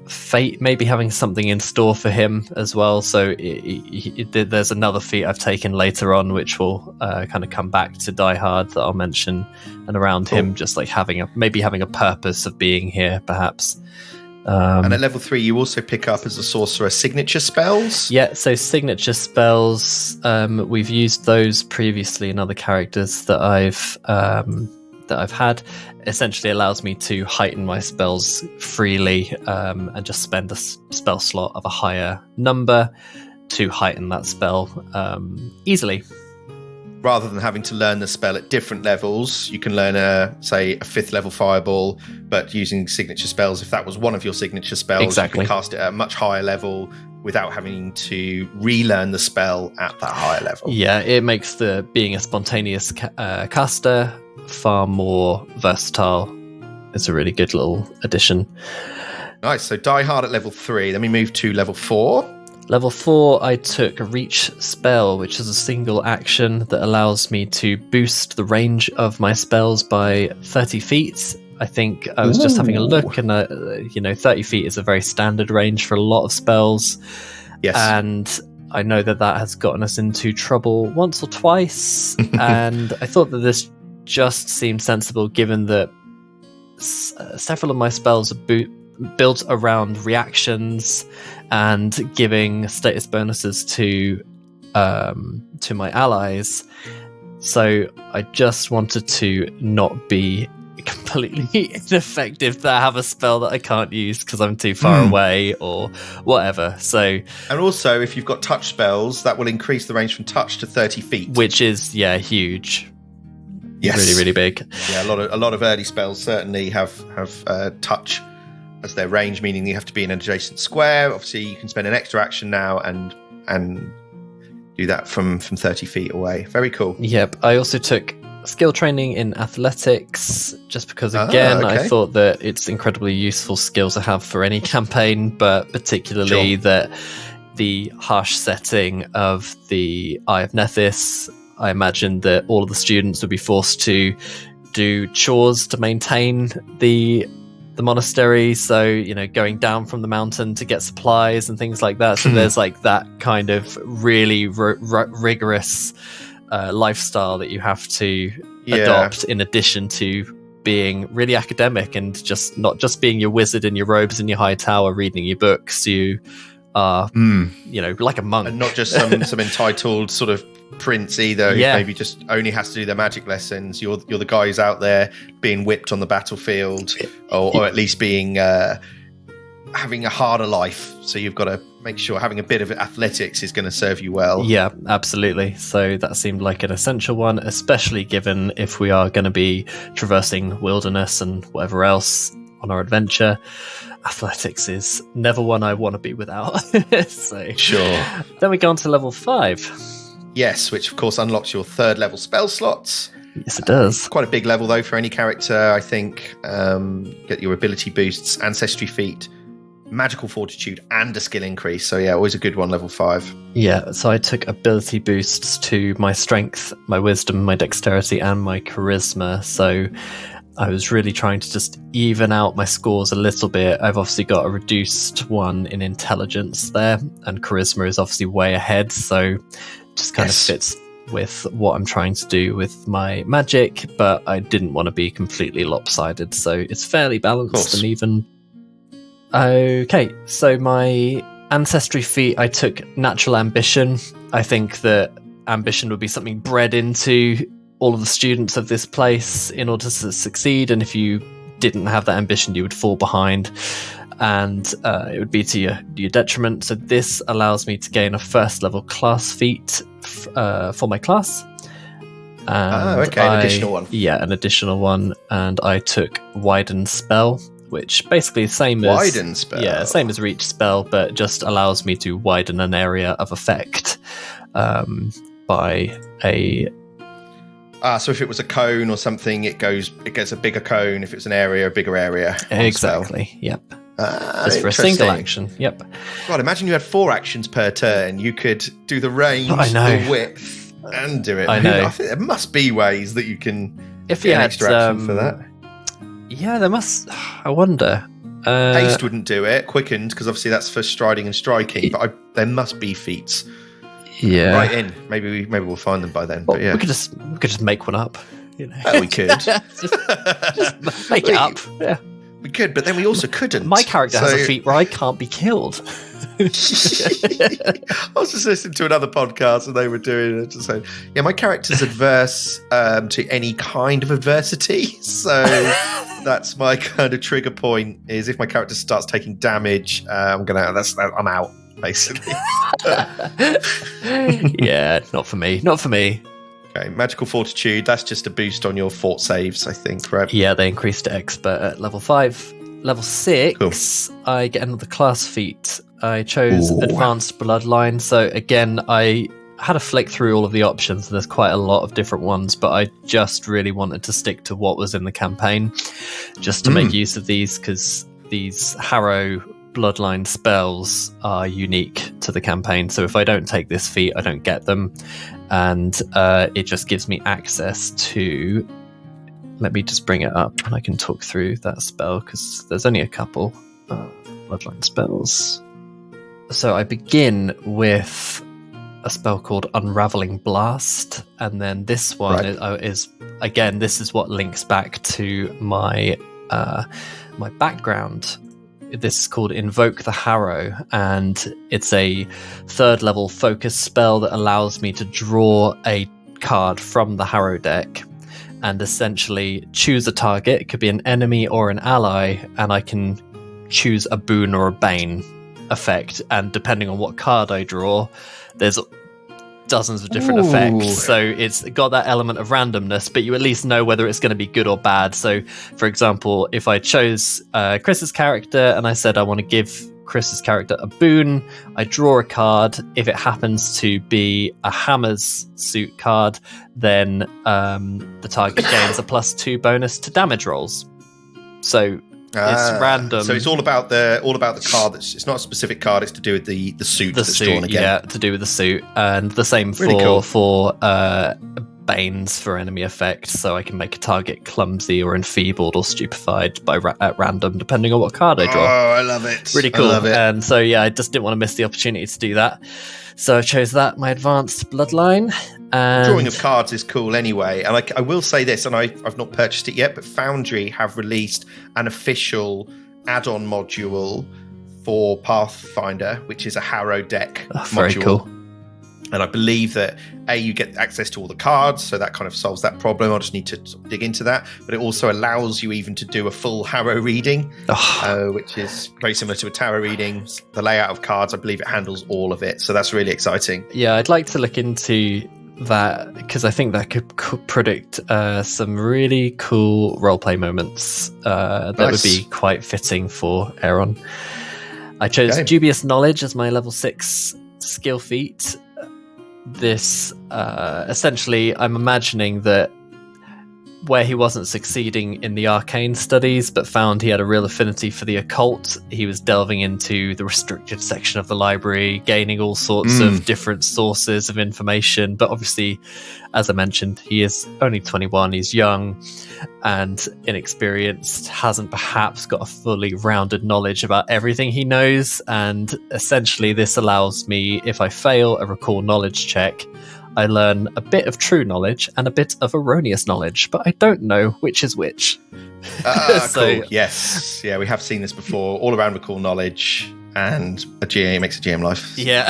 fate maybe having something in store for him as well. So there's another feat I've taken later on, which will kind of come back to Die Hard that I'll mention, and around him just like having a purpose of being here, perhaps. And at level 3, you also pick up as a sorcerer signature spells. Yeah, so signature spells, we've used those previously in other characters that I've had. Essentially allows me to heighten my spells freely and just spend a spell slot of a higher number to heighten that spell easily. Rather than having to learn the spell at different levels, you can learn a 5th level fireball, but using signature spells, if that was one of your signature spells, you can cast it at a much higher level without having to relearn the spell at that higher level. Yeah, it makes being a spontaneous caster far more versatile. It's a really good little addition. Nice. So Die Hard at level 3. Then we move to level 4. Level 4, I took a Reach spell, which is a single action that allows me to boost the range of my spells by 30 feet. I think I was just having a look, and 30 feet is a very standard range for a lot of spells. Yes. And I know that has gotten us into trouble once or twice, and I thought that this just seemed sensible, given that several of my spells are built around reactions and giving status bonuses to my allies. So I just wanted to not be completely ineffective to have a spell that I can't use because I'm too far away or whatever. So, and also if you've got touch spells, that will increase the range from touch to 30 feet, which is huge. Yes. Really, really big. Yeah, a lot of early spells certainly have touch as their range, meaning you have to be in an adjacent square. Obviously, you can spend an extra action now and do that from 30 feet away. Very cool. Yep. I also took skill training in athletics, just because, again, I thought that it's incredibly useful skill to have for any campaign, but particularly that the harsh setting of the Eye of Nethys, I imagined that all of the students would be forced to do chores to maintain the monastery. So, going down from the mountain to get supplies and things like that. So there's like that kind of really rigorous lifestyle that you have to adopt, in addition to being really academic and just not just being your wizard in your robes in your high tower reading your books. You are, like a monk, and not just some entitled sort of prince either. Yeah. Who maybe just only has to do their magic lessons. You're the guys out there being whipped on the battlefield, or at least being having a harder life. So you've got to make sure having a bit of athletics is going to serve you well. Yeah, absolutely. So that seemed like an essential one, especially given if we are going to be traversing wilderness and whatever else on our adventure. Athletics is never one I want to be without. So Sure. Then we go on to level 5. Yes, which of course unlocks your 3rd level spell slots. Yes, it does. Quite a big level though for any character, I think. Get your ability boosts, ancestry feat, magical fortitude, and a skill increase. So yeah, always a good one, level 5. Yeah, so I took ability boosts to my strength, my wisdom, my dexterity, and my charisma. So I was really trying to just even out my scores a little bit. I've obviously got a reduced one in intelligence there, and charisma is obviously way ahead. So just kind of fits with what I'm trying to do with my magic, but I didn't want to be completely lopsided. So it's fairly balanced and even. Okay, so my ancestry feat, I took natural ambition. I think that ambition would be something bred into all of the students of this place in order to succeed, and if you didn't have that ambition, you would fall behind, and it would be to your detriment. So this allows me to gain a 1st level class feat for my class. And an additional one. Yeah, an additional one, and I took Widen Spell, which basically same Widen spell. Yeah, same as Reach Spell, but just allows me to widen an area of effect by a. So if it was a cone or something, it gets a bigger cone. If it's an area, a bigger area. Exactly. Yep. Just for a single action. Yep. God, imagine you had 4 actions per turn. You could do the range, the width, and do it. I know. I think there must be ways that you can if get you an had, extra action for that. Yeah, there must. I wonder. Haste wouldn't do it. Quickened, because obviously that's for striding and striking. But there must be feats. Yeah. Right in. Maybe we'll find them by then. Well, but yeah, we could just make one up. You know. Oh, we could. just make it up. Yeah. We could, but then we also couldn't. My character has a feat where I can't be killed. I was just listening to another podcast and they were doing it, just saying, yeah, my character's adverse to any kind of adversity. So that's my kind of trigger point, is if my character starts taking damage, I'm out, basically. Yeah, not for me. Okay, magical fortitude, that's just a boost on your fort saves, I think, right? Yeah, they increased to expert at level 5. Level 6, cool. I get another class feat. I chose Advanced Bloodline. So again, I had a flick through all of the options, and there's quite a lot of different ones, but I just really wanted to stick to what was in the campaign, just to make use of these, because these Harrow Bloodline spells are unique to the campaign. So if I don't take this feat, I don't get them, and it just gives me access to. Let me just bring it up and I can talk through that spell, because there's only a couple bloodline spells. So I begin with a spell called Unraveling Blast, and then this one is again, this is what links back to my my background. This is called Invoke the Harrow, and it's a 3rd level focus spell that allows me to draw a card from the Harrow deck and essentially choose a target. It could be an enemy or an ally, and I can choose a boon or a bane effect, and depending on what card I draw, there's dozens of different effects. So it's got that element of randomness, but you at least know whether it's going to be good or bad. So for example, if I chose Chris's character and I said I want to give Chris's character a boon, I draw a card. If it happens to be a Hammer's suit card, then the target gains a +2 bonus to damage rolls. So it's random. So it's all about the card. It's not a specific card. It's to do with the suit that's drawn again. Yeah, to do with the suit, and the same for Banes for enemy effects. So I can make a target clumsy or enfeebled or stupefied at random, depending on what card I draw. Oh, I love it! Really cool. I love it. And so yeah, I just didn't want to miss the opportunity to do that. So I chose that, my Advanced Bloodline. And drawing of cards is cool anyway, and I will say this, and I've not purchased it yet, but Foundry have released an official add-on module for Pathfinder, which is a Harrow deck module. Very cool. And I believe that you get access to all the cards, so that kind of solves that problem. I'll just need to sort of dig into that. But it also allows you even to do a full harrow reading, which is very similar to a tarot reading. The layout of cards, I believe it handles all of it. So that's really exciting. Yeah, I'd like to look into that because I think that could predict some really cool roleplay moments that would be quite fitting for Aeron. I chose Dubious Knowledge as my level 6 skill feat. This essentially, I'm imagining that where he wasn't succeeding in the arcane studies but found he had a real affinity for the occult, he was delving into the restricted section of the library, gaining all sorts of different sources of information. But obviously, as I mentioned, he is only 21, he's young and inexperienced, hasn't perhaps got a fully rounded knowledge about everything he knows. And essentially this allows me, if I fail a recall knowledge check, I learn a bit of true knowledge and a bit of erroneous knowledge, but I don't know which is which. Cool. Yes. Yeah, we have seen this before. All around recall knowledge, and a GM makes a GM life. Yeah.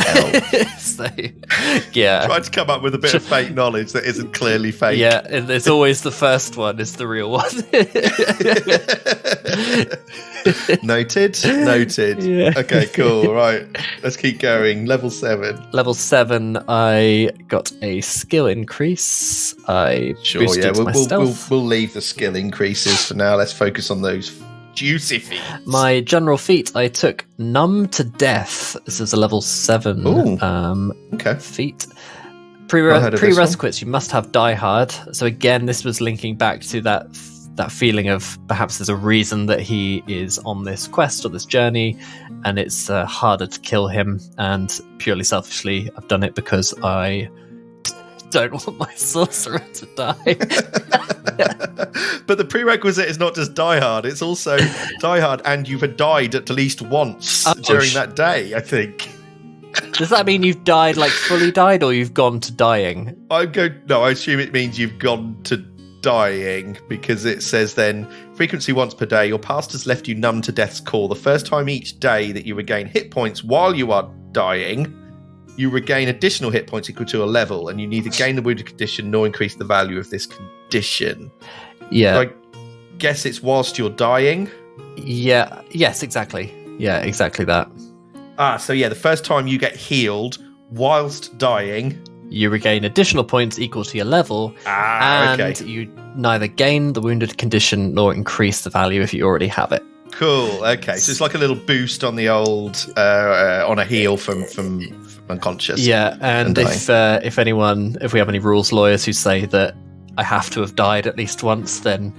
Yeah. Trying to come up with a bit of fake knowledge that isn't clearly fake. Yeah, it's always the first one is the real one. Noted. Yeah. Okay, cool. Right. Let's keep going. Level 7. Level 7, I got a skill increase. I boosted my stealth. We'll leave the skill increases for now. Let's focus on those juicy feats. My general feat, I took Numb to Death. This is a level 7 feat. Prerequisites, you must have Die Hard. So again, this was linking back to that feeling of perhaps there's a reason that he is on this quest or this journey, and it's harder to kill him. And purely selfishly, I've done it because I don't want my sorcerer to die. But the prerequisite is not just Die Hard, it's also Die Hard and you've died at least once during that day, I think. Does that mean you've died, like fully died, or you've gone to dying? I assume it means you've gone to dying, because it says then frequency once per day, your past has left you numb to death's core. The first time each day that you regain hit points while you are dying, you regain additional hit points equal to a level, and you neither gain the wounded condition nor increase the value of this condition. Yeah. So I guess it's whilst you're dying? Yeah. Yes, exactly. Yeah, exactly that. So yeah, the first time you get healed whilst dying, you regain additional points equal to your level, and you neither gain the wounded condition nor increase the value if you already have it. Cool. Okay, so it's like a little boost on the old on a heal from unconscious. Yeah, and if we have any rules lawyers who say that I have to have died at least once, then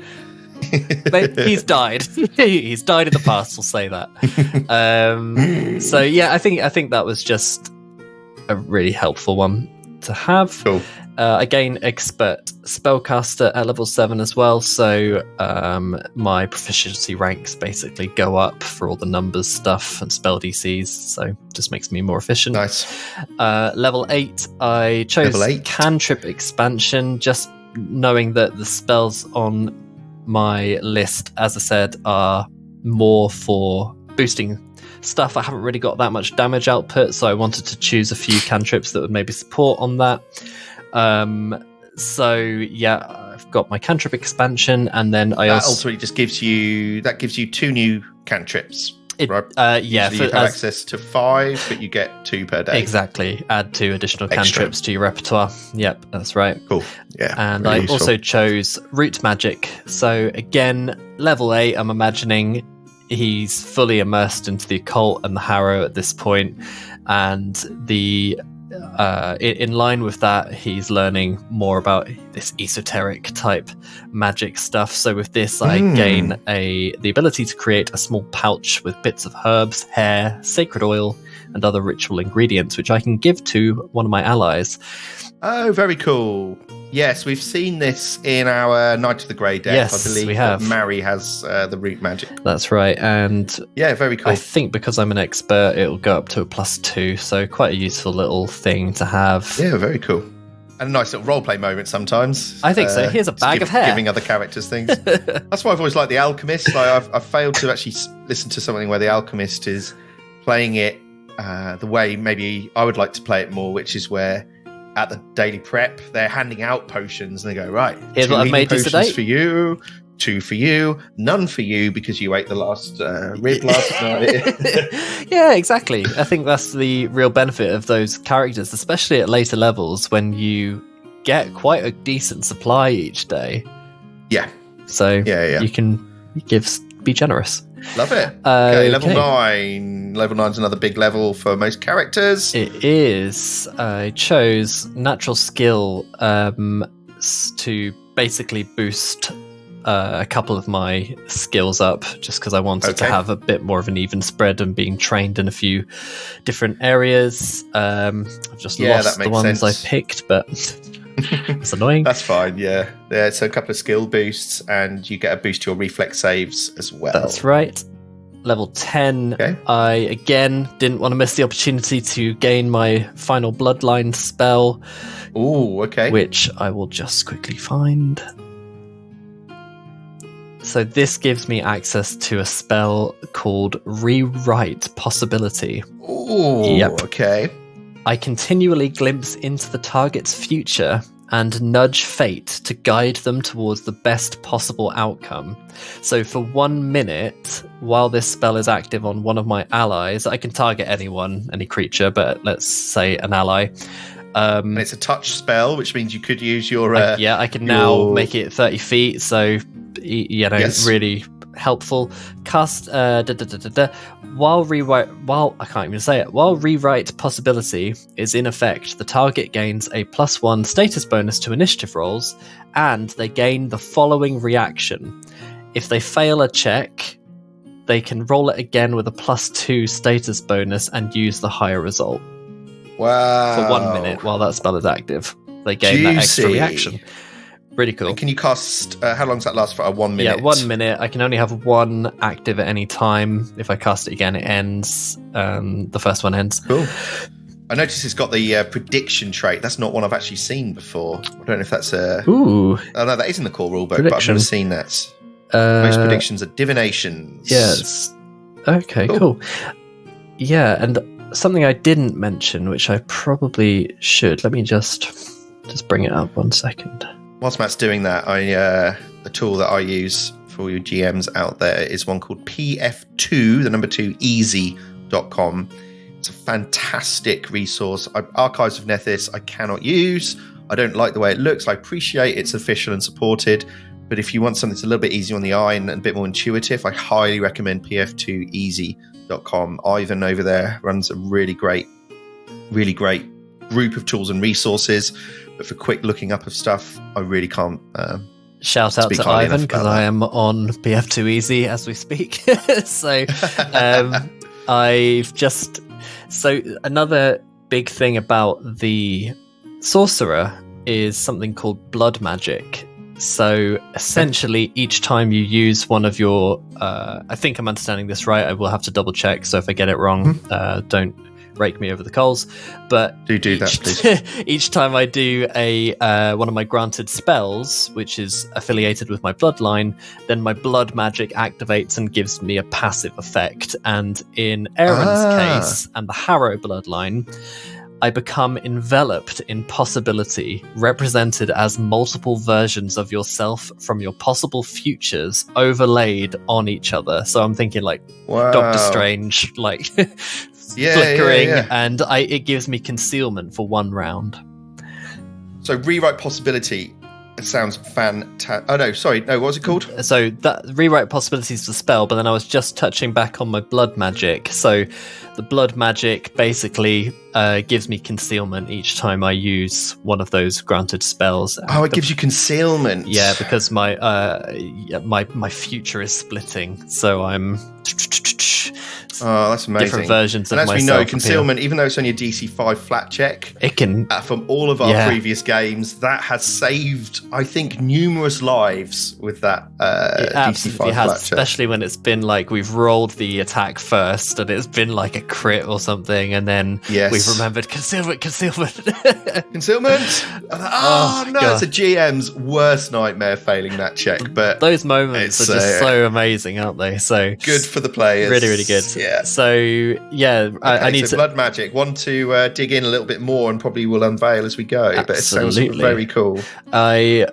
he's died. He's died in the past. We'll say that. So yeah, I think that was just a really helpful one to have. Cool. I gain expert spellcaster at level 7 as well, so my proficiency ranks basically go up for all the numbers stuff and spell DCs, so just makes me more efficient. Nice. Level 8, I chose cantrip expansion, just knowing that the spells on my list, as I said, are more for boosting stuff. I haven't really got that much damage output, so I wanted to choose a few cantrips that would maybe support on that. So yeah, I've got my cantrip expansion, and then I also ultimately just gives you 2 new cantrips. Right? Yeah, you have access to 5, but you get 2 per day. Exactly. Add 2 additional cantrips to your repertoire. Yep, that's right. Cool. Yeah. And I also chose root magic. So again, level 8, I'm imagining he's fully immersed into the occult and the harrow at this point, and in line with that, he's learning more about this esoteric type magic stuff. So with this, I gain the ability to create a small pouch with bits of herbs, hair, sacred oil, and other ritual ingredients, which I can give to one of my allies. Oh, very cool. Yes, we've seen this in our Knight of the Grey deck. Yes, I believe we have. Mary has the root magic. That's right. And yeah, very cool. I think because I'm an expert, it'll go up to a +2. So quite a useful little thing to have. Yeah, very cool. And a nice little roleplay moment sometimes. I think so. Here's a bag of hair. Giving other characters things. That's why I've always liked The Alchemist. I've failed to actually listen to something where The Alchemist is playing it the way maybe I would like to play it more, which is where at the daily prep they're handing out potions and they go, right, here's what I've made potions for you, 2 for you, none for you because you ate the last rib last night. Yeah, exactly. I think that's the real benefit of those characters, especially at later levels when you get quite a decent supply each day. Yeah. So yeah. you can be generous. Love it. Okay, level 9. Level 9's another big level for most characters. It is. I chose natural skill to basically boost a couple of my skills up, just because I wanted to have a bit more of an even spread and being trained in a few different areas. I've just lost the ones I picked, but it's annoying. That's fine, yeah. So a couple of skill boosts, and you get a boost to your reflex saves as well. That's right. Level 10, I again didn't want to miss the opportunity to gain my final bloodline spell. Ooh, okay. Which I will just quickly find. So this gives me access to a spell called Rewrite Possibility. Ooh, okay. I continually glimpse into the target's future and nudge fate to guide them towards the best possible outcome. So for 1 minute, while this spell is active on one of my allies, I can target anyone, any creature, but let's say an ally. And it's a touch spell, which means you could use your... I can now make it 30 feet, so, really helpful. Cast... While Rewrite Possibility is in effect, the target gains a +1 status bonus to initiative rolls, and they gain the following reaction. If they fail a check, they can roll it again with a +2 status bonus and use the higher result. Wow. For 1 minute while that spell is active. They gain that extra reaction. Really cool. And can you cast... how long does that last for? 1 minute? Yeah, 1 minute. I can only have one active at any time. If I cast it again, it ends. The first one ends. Cool. I noticed it's got the prediction trait. That's not one I've actually seen before. I don't know if that's a... Ooh. Oh, no, that is in the core rulebook, but I've never seen that. Most predictions are divinations. Yes. Okay, cool. Yeah, and something I didn't mention, which I probably should. Let me just bring it up 1 second. Whilst Matt's doing that, the tool that I use for you GMs out there is one called PF2, the number 2, easy.com. It's a fantastic resource. Archives of Nethys I cannot use. I don't like the way it looks. I appreciate it's official and supported, but if you want something that's a little bit easier on the eye and a bit more intuitive, I highly recommend PF2easy.com. Ivan over there runs a really great group of tools and resources. But for quick looking up of stuff, I really can't. Shout out to Ivan, because I am on PF2 Easy as we speak. So another big thing about the Sorcerer is something called blood magic. So essentially, each time you use one of your, I think I'm understanding this right. I will have to double check. So if I get it wrong, don't rake me over the coals. But do that, please. Each time I do a one of my granted spells, which is affiliated with my bloodline, then my blood magic activates and gives me a passive effect. And in Aeron's case and the Harrow bloodline, I become enveloped in possibility, represented as multiple versions of yourself from your possible futures overlaid on each other. So I'm thinking like Doctor Strange, like flickering, and it gives me concealment for 1 round. So Rewrite Possibility sounds fantastic. Oh no, sorry, no, what was it called? So that Rewrite Possibility is the spell, but then I was just touching back on my blood magic. So the blood magic basically gives me concealment each time I use one of those granted spells. Oh, it gives you concealment. Yeah, because my future is splitting, so I'm. Oh, that's amazing. Different versions of myself. And as we know, concealment, appeal. Even though it's only a DC 5 flat check, it can. From all of our previous games, that has saved, I think, numerous lives with that DC 5 flat check. Especially when it's been like we've rolled the attack first and it's been like a crit or something, and then we've remembered concealment. Concealment? Oh no, God. It's a GM's worst nightmare failing that check. But those moments are just so amazing, aren't they? So good for the players. Really, really good. Yeah. Yeah. So yeah, I need to blood magic. Want to dig in a little bit more, and probably will unveil as we go. Absolutely. But it sounds very cool. I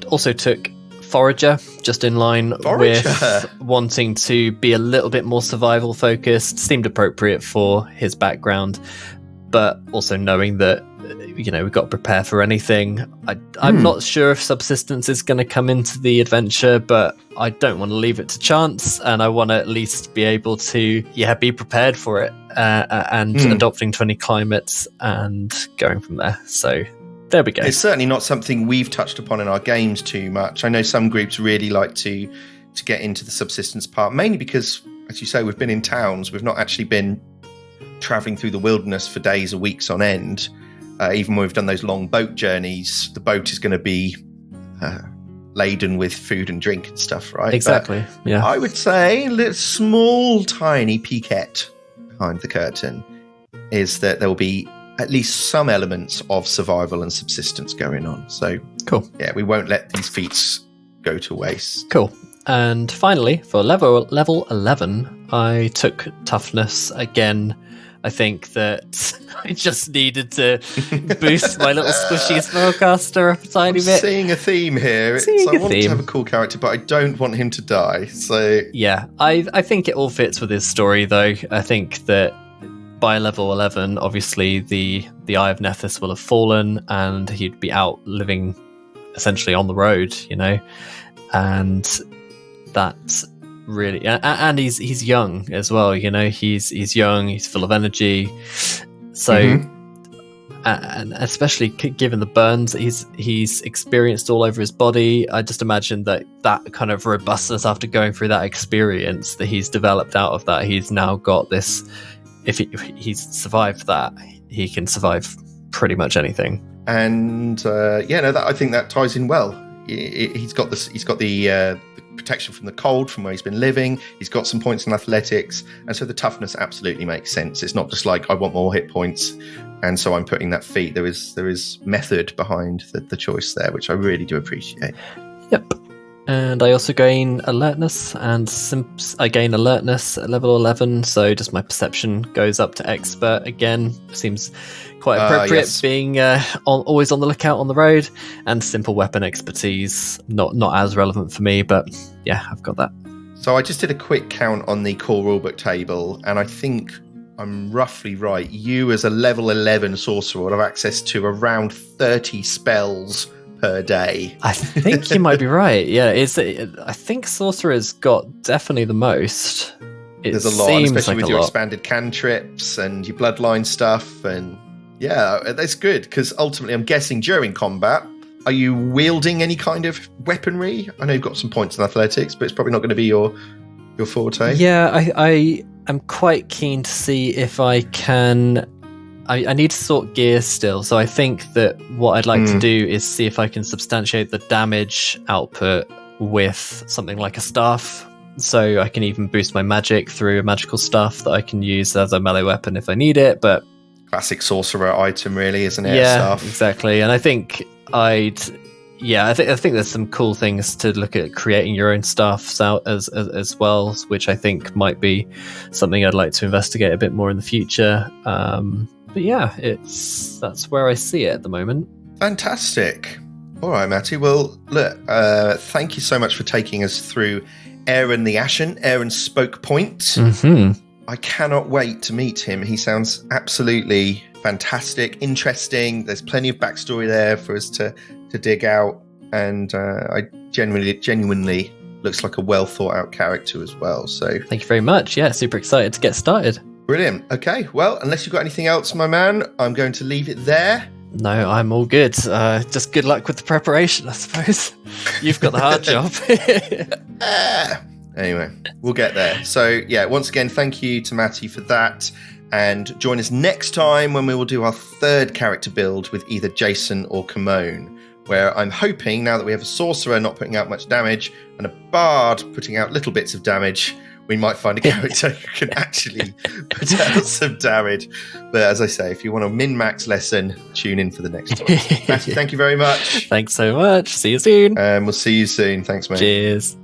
also took Forager, just in line with wanting to be a little bit more survival focused. Seemed appropriate for his background, but also knowing that we've got to prepare for anything. I'm not sure if subsistence is going to come into the adventure, but I don't want to leave it to chance, and I want to at least be able to be prepared for it, and adopting to any climates and going from there. So there we go. It's certainly not something we've touched upon in our games too much. I know some groups really like to get into the subsistence part, mainly because, as you say, we've been in towns. We've not actually been traveling through the wilderness for days or weeks on end. Even when we've done those long boat journeys, the boat is going to be laden with food and drink and stuff, right? Exactly. But yeah. I would say a small, tiny peekette behind the curtain is that there will be at least some elements of survival and subsistence going on. So cool. Yeah, we won't let these feats go to waste. Cool. And finally, for level 11, I took toughness again. I think that I just needed to boost my little squishy spellcaster up a tiny bit. Seeing a theme here. I want to have a cool character, but I don't want him to die. So yeah, I think it all fits with his story, though. I think that by level 11, obviously the Eye of Nethys will have fallen, and he'd be out living essentially on the road, and that's really, and he's young as well, he's young, he's full of energy, so and especially given the burns that he's experienced all over his body, I just imagine that kind of robustness after going through that experience that he's developed out of that, he's now got this, if he's survived that, he can survive pretty much anything. And I think that ties in well. He's got the protection from the cold from where he's been living. He's got some points in athletics, and so the toughness absolutely makes sense. It's not just like I want more hit points, and so I'm putting that feat. There is method behind the choice there, which I really do appreciate. Yep. And I also gain alertness, and I gain alertness at level 11, so just my perception goes up to expert again. Seems quite appropriate, being always on the lookout on the road, and simple weapon expertise, not as relevant for me, but yeah, I've got that. So I just did a quick count on the core rulebook table, and I think I'm roughly right. You, as a level 11 sorcerer, will have access to around 30 spells per day. I think you might be right. Yeah, I think Sorcerer's got definitely the most. There's a lot, especially with your expanded cantrips and your bloodline stuff, and yeah, that's good, because ultimately I'm guessing during combat, are you wielding any kind of weaponry? I know you've got some points in athletics, but it's probably not going to be your forte. Yeah, I am quite keen to see if I can. I need to sort gear still, so I think that what I'd like to do is see if I can substantiate the damage output with something like a staff, so I can even boost my magic through a magical staff that I can use as a melee weapon if I need it. But classic sorcerer item, really, isn't it? Yeah, staff. Exactly. And I think I think there's some cool things to look at, creating your own stuff out as well, which I think might be something I'd like to investigate a bit more in the future. But yeah, that's where I see it at the moment. Fantastic. All right, Matti. Well, look, thank you so much for taking us through Aeron the Ashen, Aeron Spokepoint. Mm-hmm. I cannot wait to meet him. He sounds absolutely fantastic, interesting. There's plenty of backstory there for us to dig out, and I genuinely looks like a well thought out character as well. So thank you very much. Yeah, super excited to get started. Brilliant. Okay, well, unless you've got anything else, my man, I'm going to leave it there. No, I'm all good. Just good luck with the preparation, I suppose. You've got the hard job. Anyway, we'll get there. So, yeah, once again, thank you to Matti for that. And join us next time when we will do our third character build with either Jason or Kimone, where I'm hoping, now that we have a sorcerer not putting out much damage and a bard putting out little bits of damage, we might find a character who can actually put out some damage. But as I say, if you want a min-max lesson, tune in for the next one. Matti, thank you very much. Thanks so much. See you soon. We'll see you soon. Thanks, mate. Cheers.